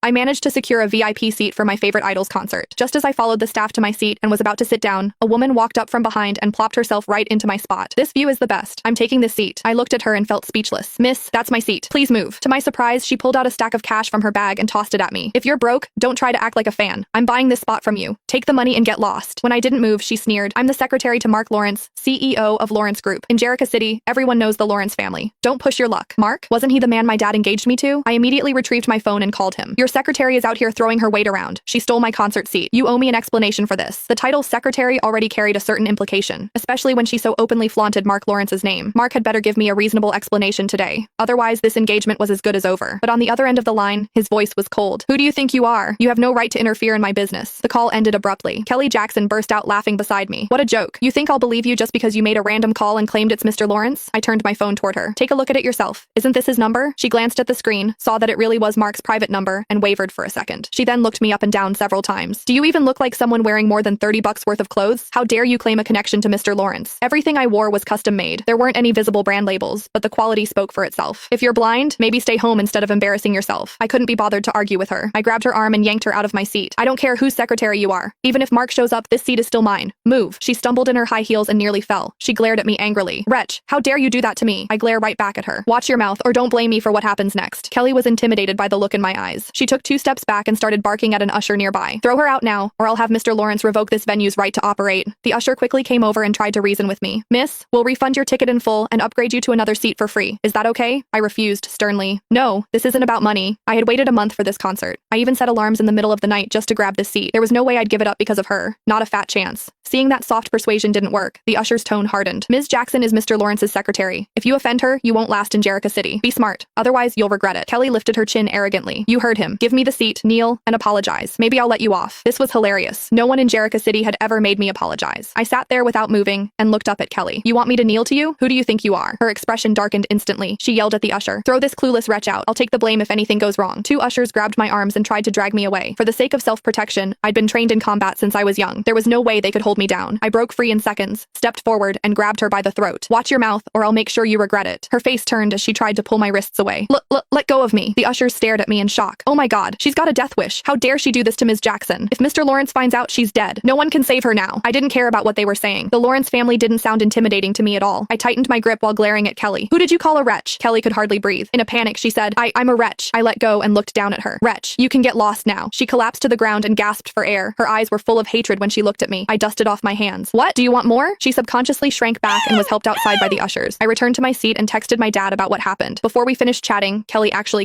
I managed to secure a VIP seat for my favorite Idols concert. Just as I followed the staff to my seat and was about to sit down, a woman walked up from behind and plopped herself right into my spot. This view is the best. I'm taking this seat. I looked at her and felt speechless. Miss, that's my seat. Please move. To my surprise, she pulled out a stack of cash from her bag and tossed it at me. If you're broke, don't try to act like a fan. I'm buying this spot from you. Take the money and get lost. When I didn't move, she sneered. I'm the secretary to Mark Lawrence, CEO of Lawrence Group. In Jericho City, everyone knows the Lawrence family. Don't push your luck. Mark? Wasn't he the man my dad engaged me to? I immediately retrieved my phone and called him. Your secretary is out here throwing her weight around. She stole my concert seat. You owe me an explanation for this. The title secretary already carried a certain implication, especially when she so openly flaunted Mark Lawrence's name. Mark had better give me a reasonable explanation today. Otherwise, this engagement was as good as over. But on the other end of the line, his voice was cold. Who do you think you are? You have no right to interfere in my business. The call ended abruptly. Kelly Jackson burst out laughing beside me. What a joke. You think I'll believe you just because you made a random call and claimed it's Mr. Lawrence? I turned my phone toward her. Take a look at it yourself. Isn't this his number? She glanced at the screen, saw that it really was Mark's private number, and wavered for a second. She then looked me up and down several times. Do you even look like someone wearing more than $30 worth of clothes? How dare you claim a connection to Mr. Lawrence? Everything I wore was custom made. There weren't any visible brand labels, but the quality spoke for itself. If you're blind, maybe stay home instead of embarrassing yourself. I couldn't be bothered to argue with her. I grabbed her arm and yanked her out of my seat. I don't care whose secretary you are. Even if Mark shows up, this seat is still mine. Move. She stumbled in her high heels and nearly fell. She glared at me angrily. Wretch, how dare you do that to me? I glare right back at her. Watch your mouth or don't blame me for what happens next. Kelly was intimidated by the look in my eyes. She took 2 steps back and started barking at an usher nearby. Throw her out now, or I'll have Mr. Lawrence revoke this venue's right to operate. The usher quickly came over and tried to reason with me. Miss, we'll refund your ticket in full and upgrade you to another seat for free. Is that okay? I refused sternly. No, this isn't about money. I had waited a month for this concert. I even set alarms in the middle of the night just to grab this seat. There was no way I'd give it up because of her. Not a fat chance. Seeing that soft persuasion didn't work, the usher's tone hardened. Ms. Jackson is Mr. Lawrence's secretary. If you offend her, you won't last in Jericho City. Be smart. Otherwise, you'll regret it. Kelly lifted her chin arrogantly. You heard him. Give me the seat, kneel, and apologize. Maybe I'll let you off. This was hilarious. No one in Jericho City had ever made me apologize. I sat there without moving and looked up at Kelly. You want me to kneel to you? Who do you think you are? Her expression darkened instantly. She yelled at the usher. Throw this clueless wretch out. I'll take the blame if anything goes wrong. 2 ushers grabbed my arms and tried to drag me away. For the sake of self-protection, I'd been trained in combat since I was young. There was no way they could hold me down. I broke free in seconds, stepped forward, and grabbed her by the throat. Watch your mouth, or I'll make sure you regret it. Her face turned as she tried to pull my wrists away. Let go of me. The ushers stared at me in shock. Oh my god, she's got a death wish. How dare she do this to Ms. Jackson? If Mr. Lawrence finds out, she's dead. No one can save her now. I didn't care about what they were saying. The Lawrence family didn't sound intimidating to me at all. I tightened my grip while glaring at Kelly. Who did you call a wretch? Kelly could hardly breathe. In a panic, she said, I'm a wretch. I let go and looked down at her. Wretch, you can get lost now. She collapsed to the ground and gasped for air. Her eyes were full of hatred when she looked at me. I dusted off my hands. What? Do you want more? She subconsciously shrank back and was helped outside by the ushers. I returned to my seat and texted my dad about what happened. Before we finished chatting, Kelly actually came